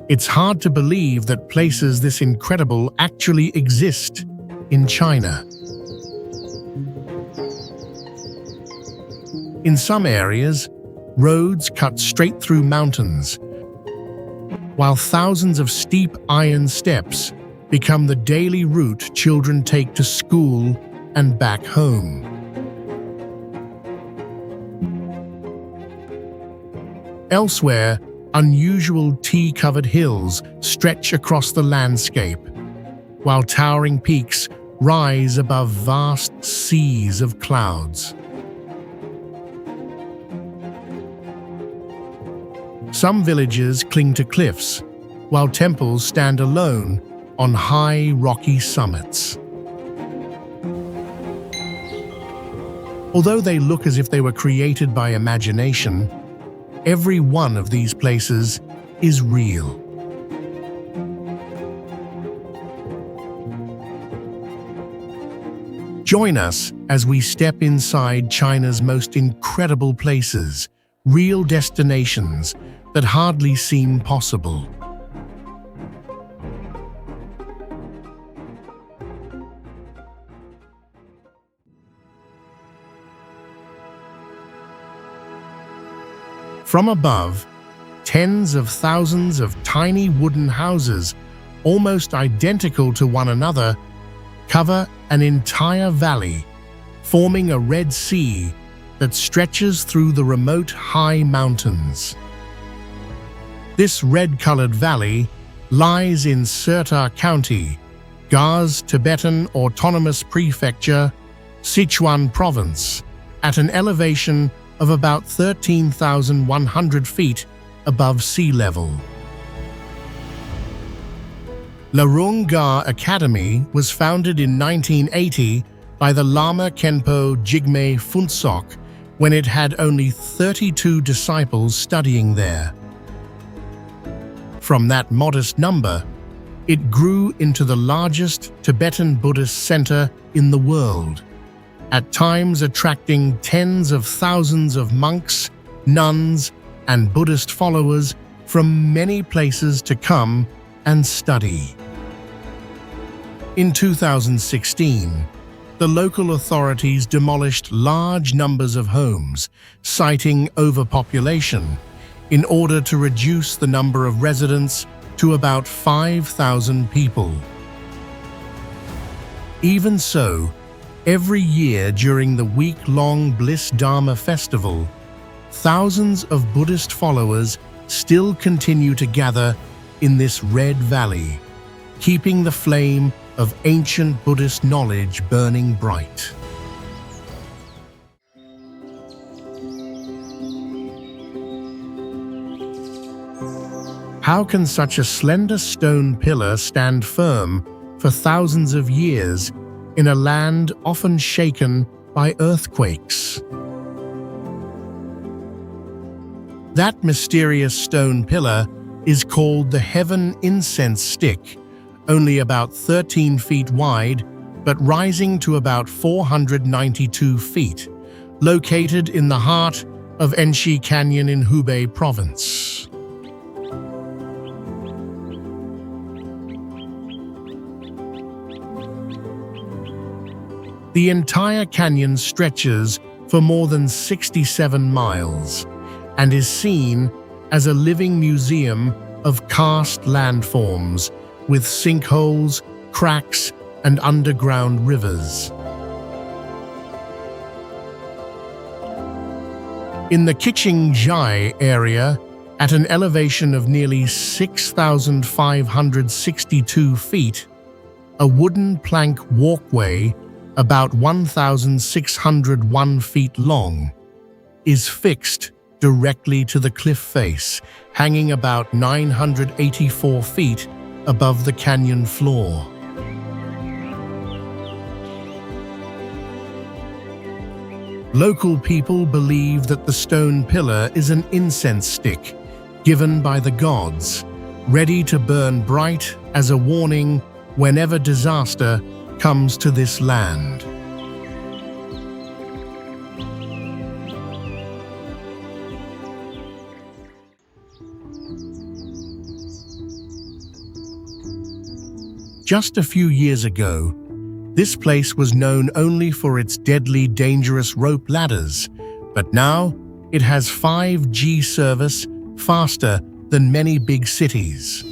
It's hard to believe that places this incredible actually exist in China. In some areas, roads cut straight through mountains, while thousands of steep iron steps become the daily route children take to school and back home. Elsewhere, unusual tea-covered hills stretch across the landscape, while towering peaks rise above vast seas of clouds. Some villages cling to cliffs, while temples stand alone on high rocky summits. Although they look as if they were created by imagination, every one of these places is real. Join us as we step inside China's most incredible places, real destinations that hardly seem possible. From above, tens of thousands of tiny wooden houses, almost identical to one another, cover an entire valley, forming a Red Sea that stretches through the remote high mountains. This red-colored valley lies in Sirta County, Ga's Tibetan Autonomous Prefecture, Sichuan Province, at an elevation of about 13,100 feet above sea level. Larung Ga Academy was founded in 1980 by the Lama Khenpo Jigme Phuntsok when it had only 32 disciples studying there. From that modest number, it grew into the largest Tibetan Buddhist center in the world, at times attracting tens of thousands of monks, nuns, and Buddhist followers from many places to come and study. In 2016, the local authorities demolished large numbers of homes, citing overpopulation, in order to reduce the number of residents to about 5,000 people. Even so, every year during the week-long Bliss Dharma festival, thousands of Buddhist followers still continue to gather in this red valley, keeping the flame of ancient Buddhist knowledge burning bright. How can such a slender stone pillar stand firm for thousands of years in a land often shaken by earthquakes? That mysterious stone pillar is called the Heaven Incense Stick, only about 13 feet wide, but rising to about 492 feet, located in the heart of Enshi Canyon in Hubei Province. The entire canyon stretches for more than 67 miles and is seen as a living museum of karst landforms with sinkholes, cracks, and underground rivers. In the Kiching-Jai area, at an elevation of nearly 6,562 feet, a wooden plank walkway about 1,601 feet long is fixed directly to the cliff face, hanging about 984 feet above the canyon floor. Local people believe that the stone pillar is an incense stick given by the gods, ready to burn bright as a warning whenever disaster comes to this land. Just a few years ago, this place was known only for its deadly, dangerous rope ladders, but now it has 5G service faster than many big cities.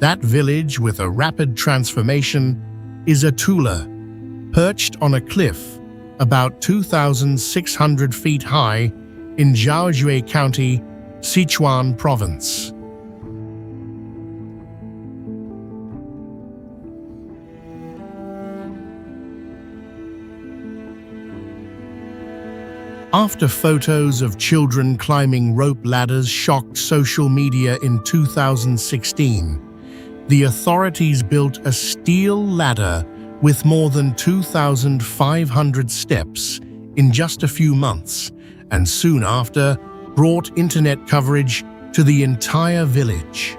That village with a rapid transformation is Atula, perched on a cliff about 2,600 feet high in Zhaozhui County, Sichuan Province. After photos of children climbing rope ladders shocked social media in 2016, the authorities built a steel ladder with more than 2,500 steps in just a few months, and soon after brought internet coverage to the entire village.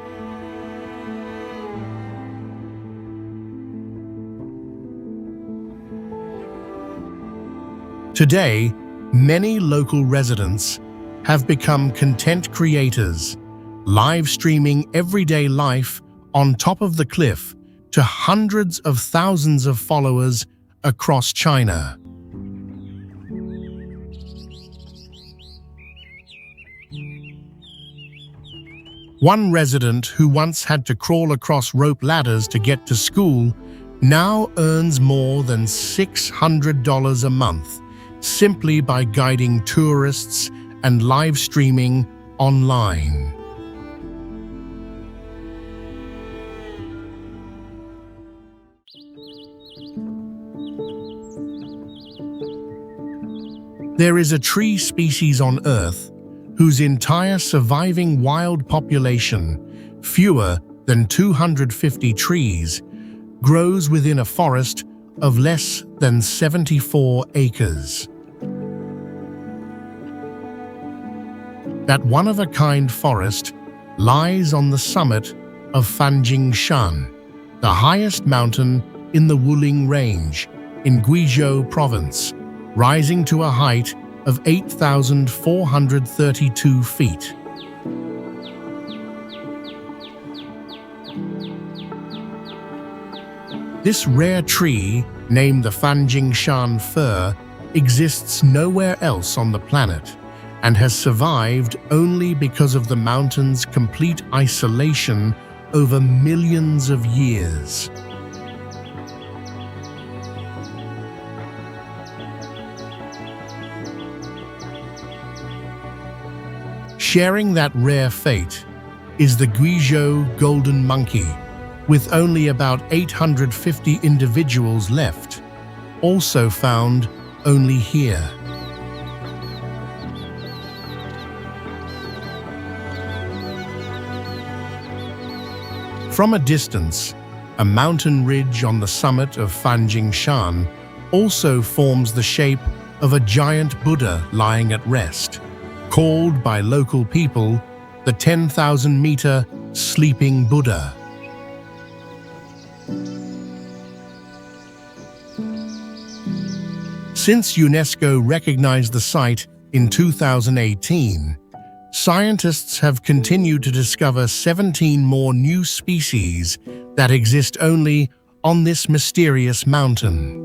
Today, many local residents have become content creators, live streaming everyday life on top of the cliff to hundreds of thousands of followers across China. One resident who once had to crawl across rope ladders to get to school now earns more than $600 a month simply by guiding tourists and live streaming online. There is a tree species on Earth whose entire surviving wild population, fewer than 250 trees, grows within a forest of less than 74 acres. That one-of-a-kind forest lies on the summit of Fanjingshan, the highest mountain in the Wuling Range in Guizhou Province, rising to a height of 8,432 feet. This rare tree, named the Fanjingshan fir, exists nowhere else on the planet and has survived only because of the mountain's complete isolation over millions of years. Sharing that rare fate is the Guizhou golden monkey, with only about 850 individuals left, also found only here. From a distance, a mountain ridge on the summit of Fanjingshan also forms the shape of a giant Buddha lying at rest, called by local people the 10,000-meter Sleeping Buddha. Since UNESCO recognized the site in 2018, scientists have continued to discover 17 more new species that exist only on this mysterious mountain.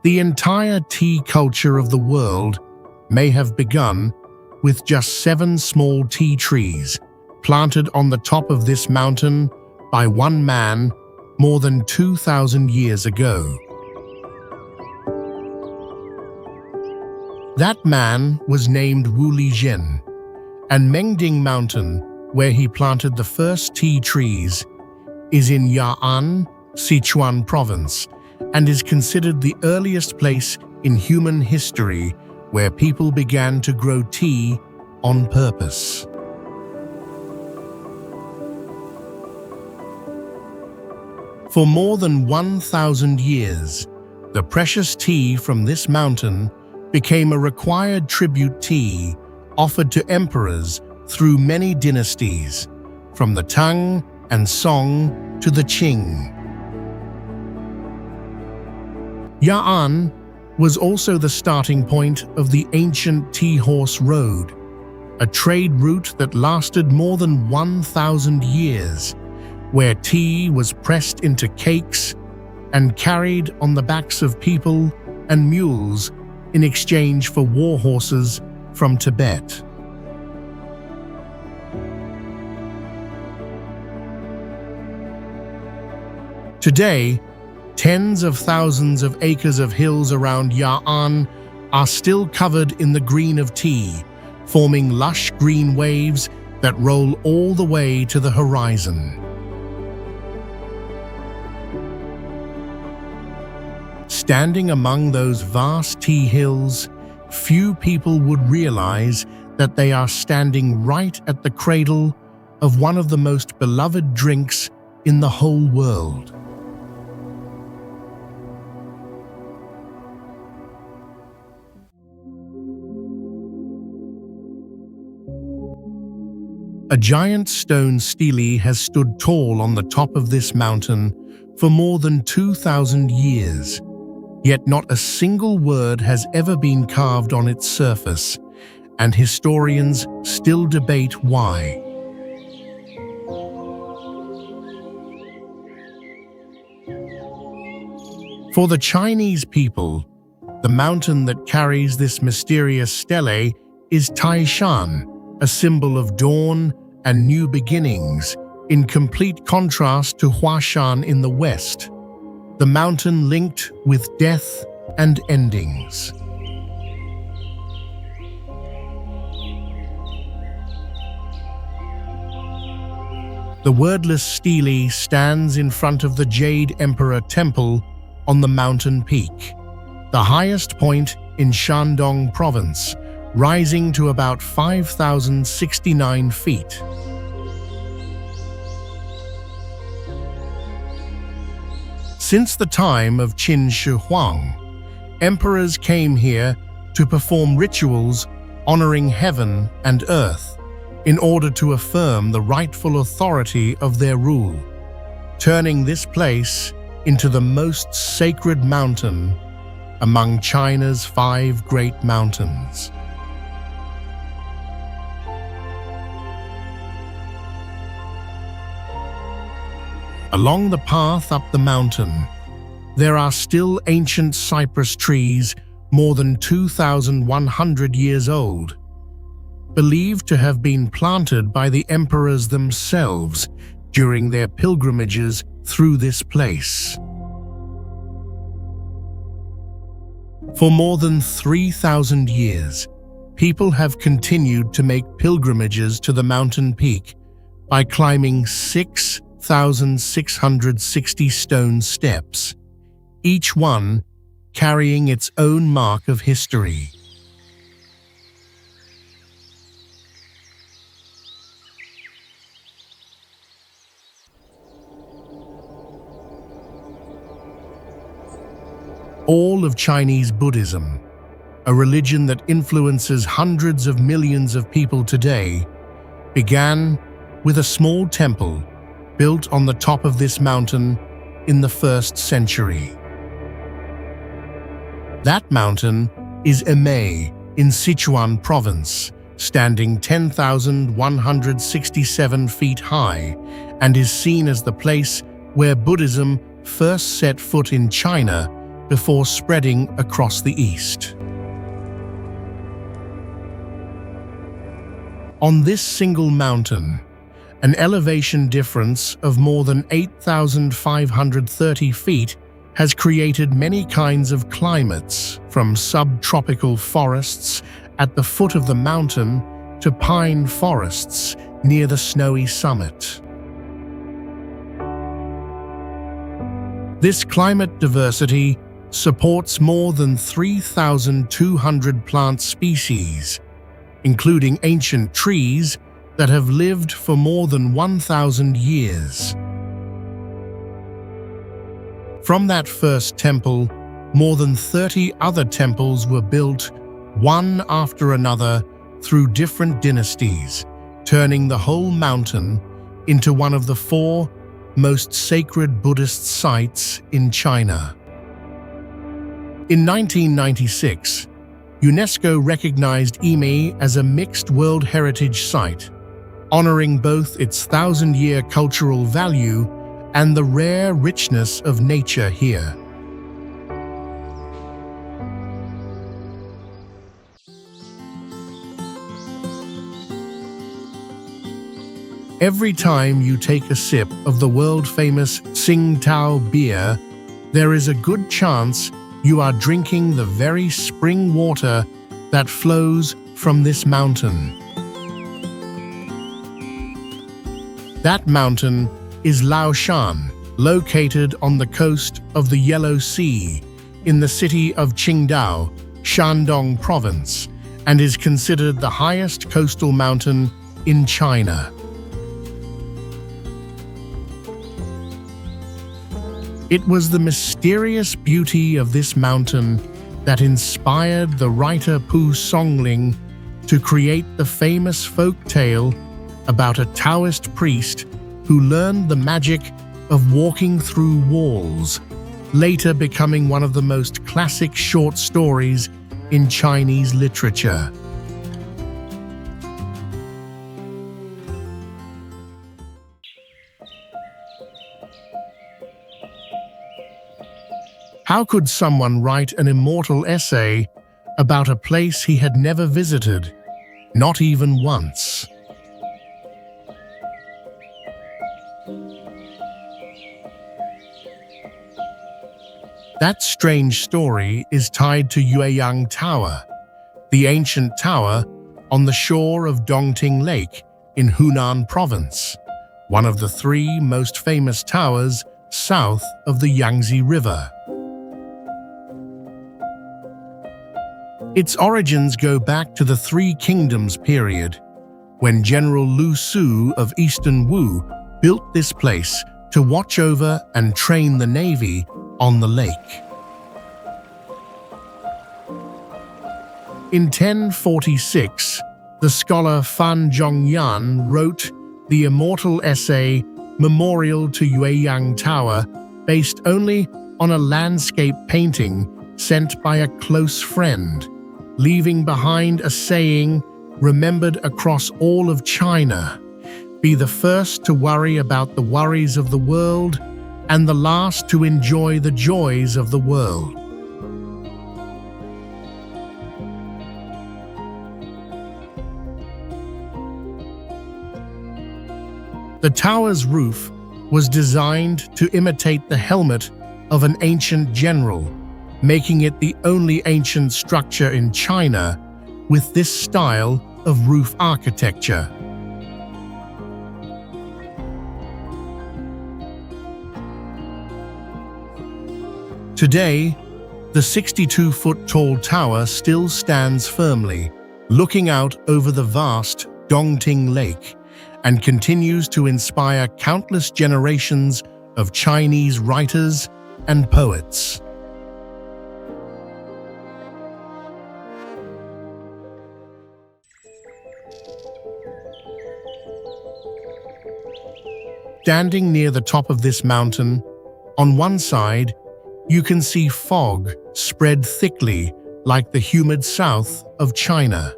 The entire tea culture of the world may have begun with just 7 small tea trees planted on the top of this mountain by one man more than 2,000 years ago. That man was named Wu Lizhen, and Mengding Mountain, where he planted the first tea trees, is in Ya'an, Sichuan Province, and is considered the earliest place in human history where people began to grow tea on purpose. For more than 1,000 years, the precious tea from this mountain became a required tribute tea offered to emperors through many dynasties, from the Tang and song to the Qing. Ya'an was also the starting point of the ancient Tea Horse Road, a trade route that lasted more than 1,000 years, where tea was pressed into cakes and carried on the backs of people and mules in exchange for war horses from Tibet. Today, tens of thousands of acres of hills around Ya'an are still covered in the green of tea, forming lush green waves that roll all the way to the horizon. Standing among those vast tea hills, few people would realize that they are standing right at the cradle of one of the most beloved drinks in the whole world. A giant stone stele has stood tall on the top of this mountain for more than 2,000 years, yet not a single word has ever been carved on its surface, and historians still debate why. For the Chinese people, the mountain that carries this mysterious stele is Taishan, a symbol of dawn and new beginnings, in complete contrast to Huashan in the west, the mountain linked with death and endings. The wordless stele stands in front of the Jade Emperor Temple on the mountain peak, the highest point in Shandong Province, rising to about 5,069 feet. Since the time of Qin Shi Huang, emperors came here to perform rituals honoring heaven and earth in order to affirm the rightful authority of their rule, turning this place into the most sacred mountain among China's 5 great mountains. Along the path up the mountain, there are still ancient cypress trees more than 2,100 years old, believed to have been planted by the emperors themselves during their pilgrimages through this place. For more than 3,000 years, people have continued to make pilgrimages to the mountain peak by climbing 6,660 stone steps, each one carrying its own mark of history. All of Chinese Buddhism, a religion that influences hundreds of millions of people today, began with a small temple built on the top of this mountain in the 1st century. That mountain is Emei in Sichuan Province, standing 10,167 feet high, and is seen as the place where Buddhism first set foot in China before spreading across the East. On this single mountain, an elevation difference of more than 8,530 feet has created many kinds of climates, from subtropical forests at the foot of the mountain to pine forests near the snowy summit. This climate diversity supports more than 3,200 plant species, including ancient trees that have lived for more than 1,000 years. From that first temple, more than 30 other temples were built, one after another, through different dynasties, turning the whole mountain into one of the 4 most sacred Buddhist sites in China. In 1996, UNESCO recognized Yimei as a mixed World Heritage Site, honoring both its 1,000-year cultural value and the rare richness of nature here. Every time you take a sip of the world-famous Tsingtao beer, there is a good chance you are drinking the very spring water that flows from this mountain. That mountain is Laoshan, located on the coast of the Yellow Sea in the city of Qingdao, Shandong Province, and is considered the highest coastal mountain in China. It was the mysterious beauty of this mountain that inspired the writer Pu Songling to create the famous folk tale about a Taoist priest who learned the magic of walking through walls, later becoming one of the most classic short stories in Chinese literature. How could someone write an immortal essay about a place he had never visited, not even once? That strange story is tied to Yueyang Tower, the ancient tower on the shore of Dongting Lake in Hunan Province, one of the 3 most famous towers south of the Yangtze River. Its origins go back to the Three Kingdoms period, when General Lu Su of Eastern Wu built this place to watch over and train the navy on the lake. In 1046, the scholar Fan Zhongyan wrote the immortal essay Memorial to Yueyang Tower, based only on a landscape painting sent by a close friend, leaving behind a saying remembered across all of China: "Be the first to worry about the worries of the world, and the last to enjoy the joys of the world." The tower's roof was designed to imitate the helmet of an ancient general, making it the only ancient structure in China with this style of roof architecture. Today, the 62-foot-tall tower still stands firmly, looking out over the vast Dongting Lake, and continues to inspire countless generations of Chinese writers and poets. Standing near the top of this mountain, on one side, you can see fog spread thickly like the humid south of China,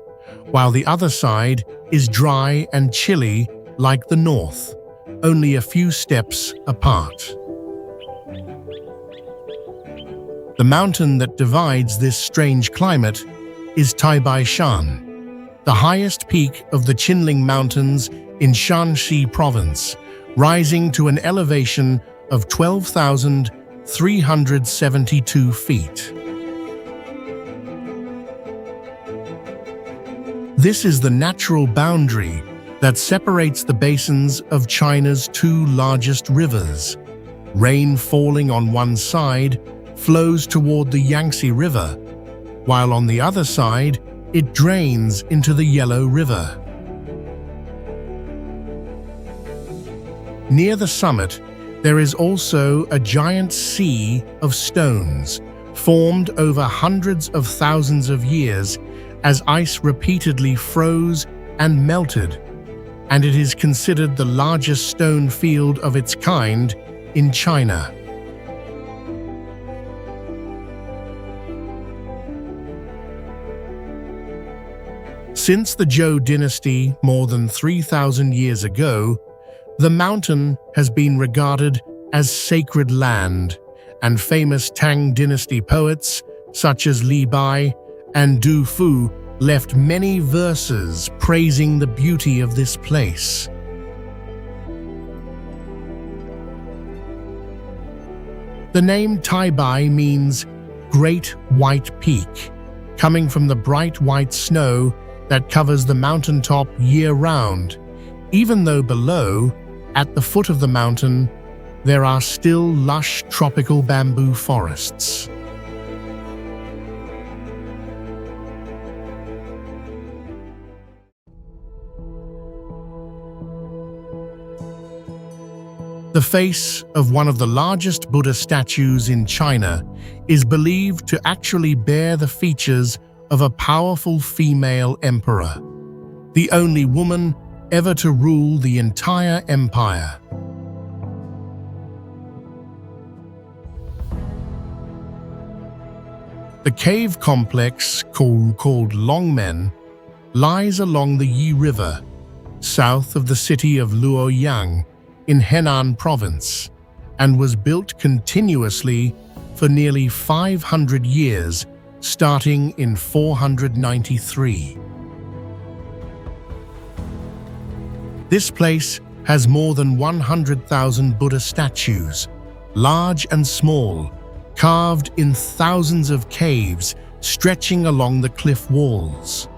while the other side is dry and chilly like the north, only a few steps apart. The mountain that divides this strange climate is Taibei-shan, the highest peak of the Qinling Mountains in Shanxi Province, rising to an elevation of 12,372 feet. This is the natural boundary that separates the basins of China's 2 largest rivers. Rain falling on one side flows toward the Yangtze River, while on the other side it drains into the Yellow River. Near the summit, there is also a giant sea of stones, formed over hundreds of thousands of years as ice repeatedly froze and melted, and it is considered the largest stone field of its kind in China. Since the Zhou dynasty more than 3,000 years ago, the mountain has been regarded as sacred land, and famous Tang dynasty poets such as Li Bai and Du Fu left many verses praising the beauty of this place. The name Taibai means Great White Peak, coming from the bright white snow that covers the mountaintop year-round, even though below, at the foot of the mountain, there are still lush tropical bamboo forests. The face of one of the largest Buddha statues in China is believed to actually bear the features of a powerful female emperor, the only woman ever to rule the entire empire. The cave complex, called Longmen, lies along the Yi River, south of the city of Luoyang in Henan province, and was built continuously for nearly 500 years, starting in 493. This place has more than 100,000 Buddha statues, large and small, carved in thousands of caves stretching along the cliff walls.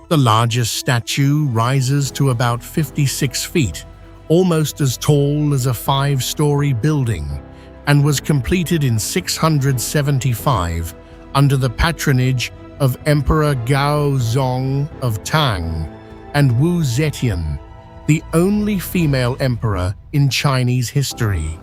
The largest statue rises to about 56 feet, almost as tall as a 5-story building, and was completed in 675 under the patronage of Emperor Gaozong of Tang and Wu Zetian, the only female emperor in Chinese history.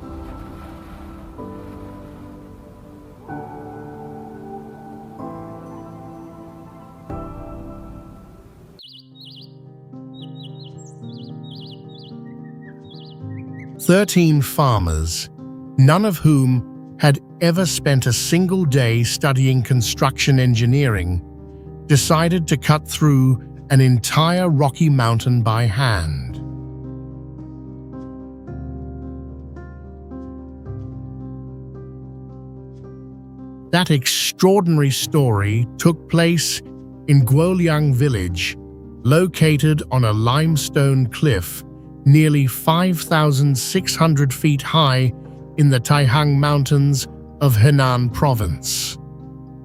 "13 farmers, none of whom had ever spent a single day studying construction engineering, decided to cut through an entire rocky mountain by hand. That extraordinary story took place in Guoliang village, located on a limestone cliff nearly 5,600 feet high in the Taihang Mountains of Henan Province,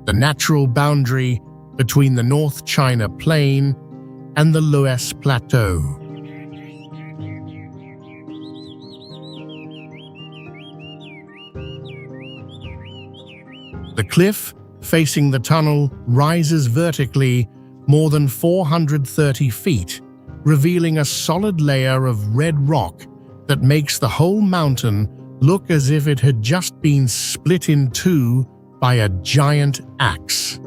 the natural boundary between the North China Plain and the Loess Plateau. The cliff facing the tunnel rises vertically more than 430 feet, revealing a solid layer of red rock that makes the whole mountain look as if it had just been split in two by a giant axe.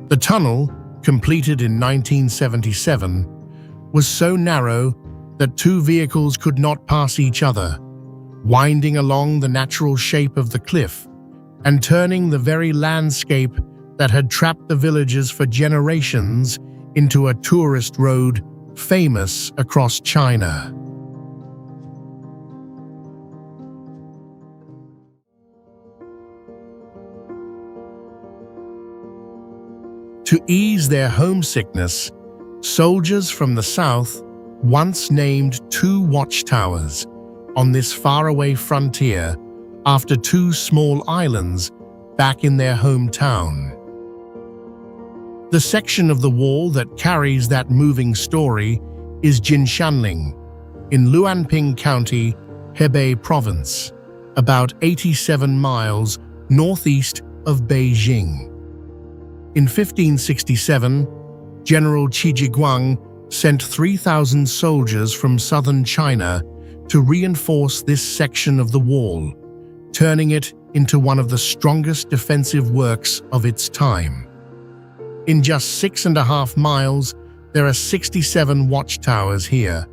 The tunnel, completed in 1977, was so narrow that 2 vehicles could not pass each other, winding along the natural shape of the cliff and turning the very landscape that had trapped the villagers for generations into a tourist road famous across China. To ease their homesickness, soldiers from the south once named 2 watchtowers on this faraway frontier after 2 small islands back in their hometown. The section of the wall that carries that moving story is Jinshanling in Luanping County, Hebei Province, about 87 miles northeast of Beijing. In 1567, General Qi Jiguang sent 3,000 soldiers from southern China to reinforce this section of the wall, turning it into one of the strongest defensive works of its time. In just 6.5 miles, there are 67 watchtowers here,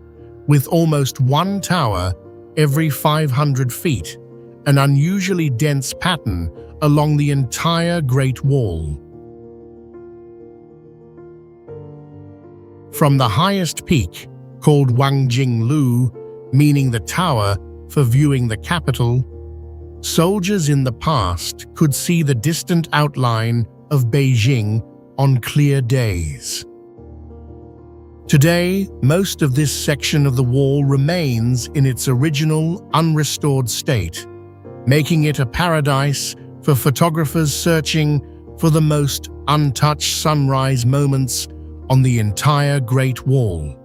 with almost one tower every 500 feet, an unusually dense pattern along the entire Great Wall. From the highest peak, called Wangjinglu, meaning the tower for viewing the capital, soldiers in the past could see the distant outline of Beijing on clear days. Today, most of this section of the wall remains in its original, unrestored state, making it a paradise for photographers searching for the most untouched sunrise moments on the entire Great Wall.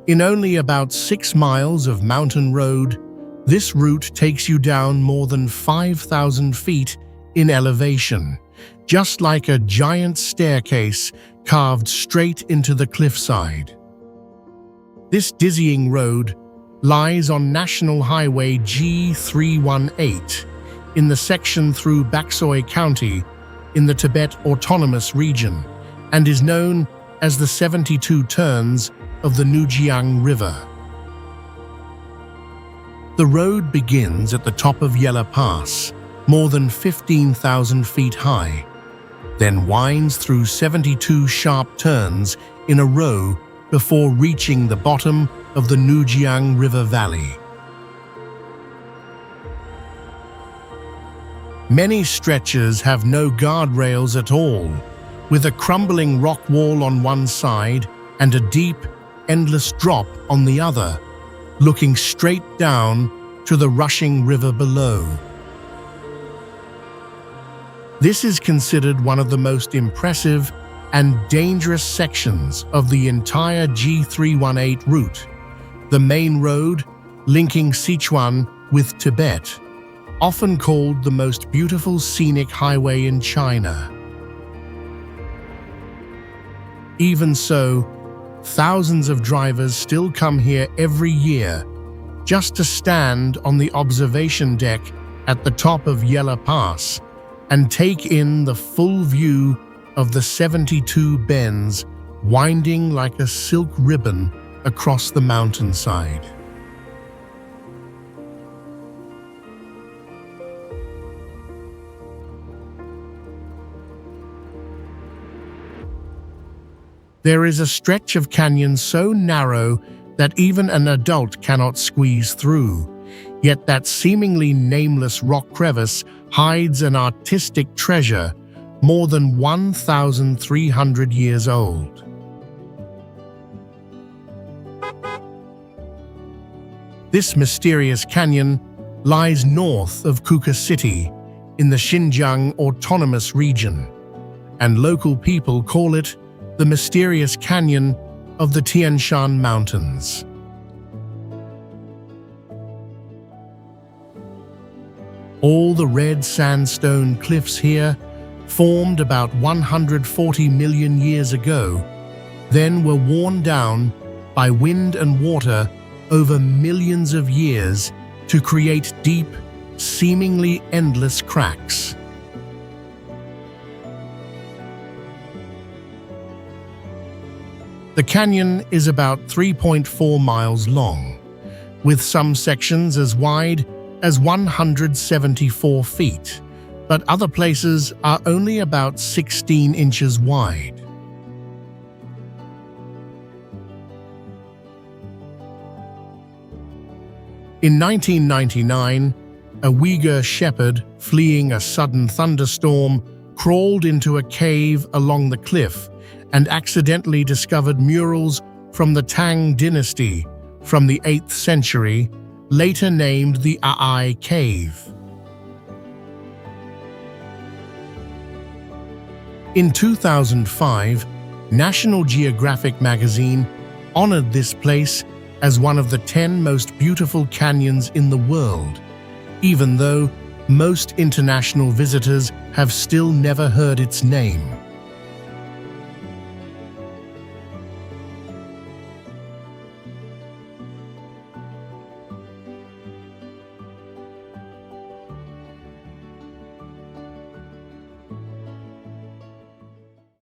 In only about 6 miles of mountain road, this route takes you down more than 5,000 feet in elevation, just like a giant staircase carved straight into the cliffside. This dizzying road lies on National Highway G318 in the section through Baksoi County in the Tibet Autonomous Region and is known as the 72 Turns of the Nujiang River. The road begins at the top of Yella Pass, more than 15,000 feet high, then winds through 72 sharp turns in a row before reaching the bottom of the Nujiang River Valley. Many stretches have no guardrails at all, with a crumbling rock wall on one side and a deep, endless drop on the other, looking straight down to the rushing river below. This is considered one of the most impressive and dangerous sections of the entire G318 route, the main road linking Sichuan with Tibet, often called the most beautiful scenic highway in China. Even so, thousands of drivers still come here every year just to stand on the observation deck at the top of Yella Pass and take in the full view of the 72 bends winding like a silk ribbon across the mountainside. There is a stretch of canyon so narrow that even an adult cannot squeeze through, yet that seemingly nameless rock crevice hides an artistic treasure more than 1,300 years old. This mysterious canyon lies north of Kuka City in the Xinjiang Autonomous Region, and local people call it the mysterious canyon of the Tian Shan Mountains. All the red sandstone cliffs here, formed about 140 million years ago, then were worn down by wind and water over millions of years to create deep, seemingly endless cracks. The canyon is about 3.4 miles long, with some sections as wide as 174 feet, but other places are only about 16 inches wide. In 1999, a Uyghur shepherd fleeing a sudden thunderstorm crawled into a cave along the cliff and accidentally discovered murals from the Tang dynasty from the 8th century, later named the Ai Cave. In 2005, National Geographic magazine honored this place as one of the 10 most beautiful canyons in the world, even though most international visitors have still never heard its name.